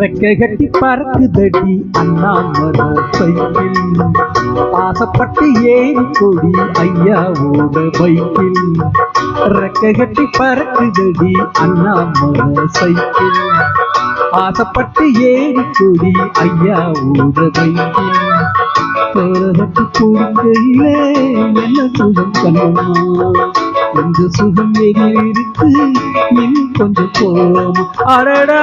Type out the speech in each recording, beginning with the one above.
ரெக்கை கட்டி பறக்குதடி அண்ணாமலை சைக்கிள் ஆசைப்பட்டு ஏறி கொடி ஐயாவோட பைக்கில் ரெக்கை கட்டி பறக்குதடி அண்ணாமலை சைக்கிள் ஆசைப்பட்டு ஏறி கொடி ஐயாவோட பைக்கில் தோரத்து கொடுக்கையிலே என்ன சுகம் கண்ணம்மா இந்த சுகம் எங்கே இருக்கு இன்னும் கொஞ்சம் போமா அடடா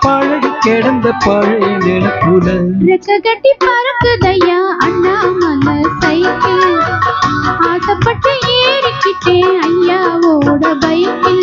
பழகி கிடந்த பழைய நிலப்புல ரெக்கை கட்டி பறக்குதையா அண்ணாமலை சைக்கிள் ஆசைப்பட்டு ஏறிக்கிட்டேன் ஐயாவோட பைக்கில்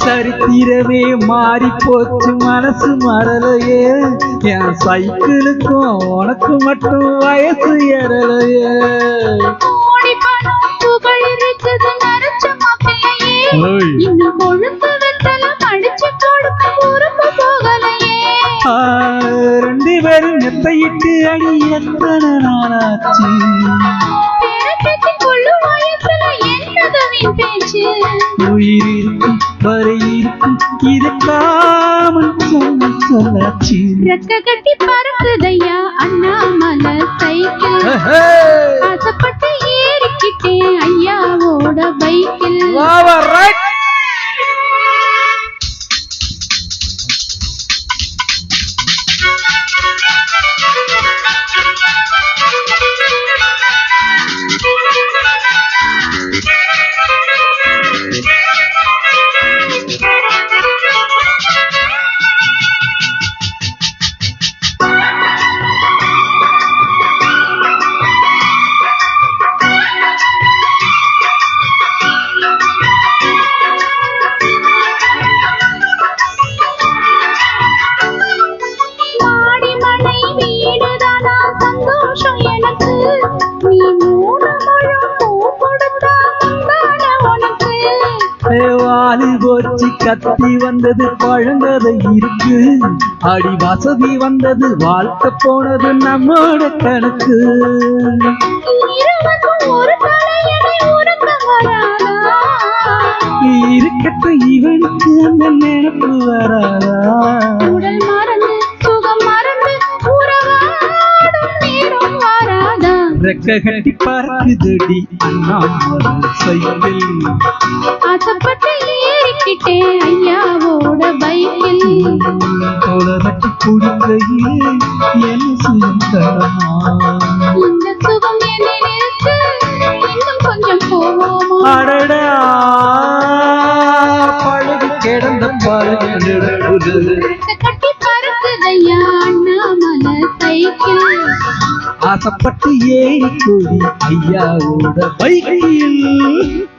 சரித்திரமே மாறி போச்சு மனசு மறலையே என் சைக்கிளுக்கும் உனக்கு மட்டும் வயசு ஏறலையே ரெண்டு பேரும் நெத்தையிட்டு அடி எத்தனை நாளாச்சு உயிர் இருக்கும் வரை இருக்கும் இருக்காமல் சொல்லாச்சு ரெக்கை கட்டி பறக்குதையா அண்ணாமலை சைக்கிள் ஆசைப்பட்டு ஏறிக்கிட்டேன் ஐயாவோட பைக்கில் வாலி போச்சு கத்தி வந்தது பழங்கதை இருக்கு அடி வசதி வந்தது வாழ்க்கை போனது நம்மோட கணக்கு இருக்கட்டும் இவனுக்கு அந்த நினைப்பு வராதா ரெக்கை கட்டி பறக்குதடி அண்ணாமலை சைக்கிள் ஆசைப்பட்டு ஏறிக்கிட்டேன் ஐயாவோட பைக்கில் தோழரட்டு குடிக்கையே என்ன சுகம் தரமா இந்த சுகம் என்னிருக்கு இன்னும் கொஞ்சம் போவோமா அடடா பழகி கிடந்த பழைய நிலப்புல ரெக்கை கட்டி பறக்குதையா அண்ணாமலை சைக்கிள் ஆசைப்பட்டு ஏறி கொடி ஐயாவோட பைக்கில்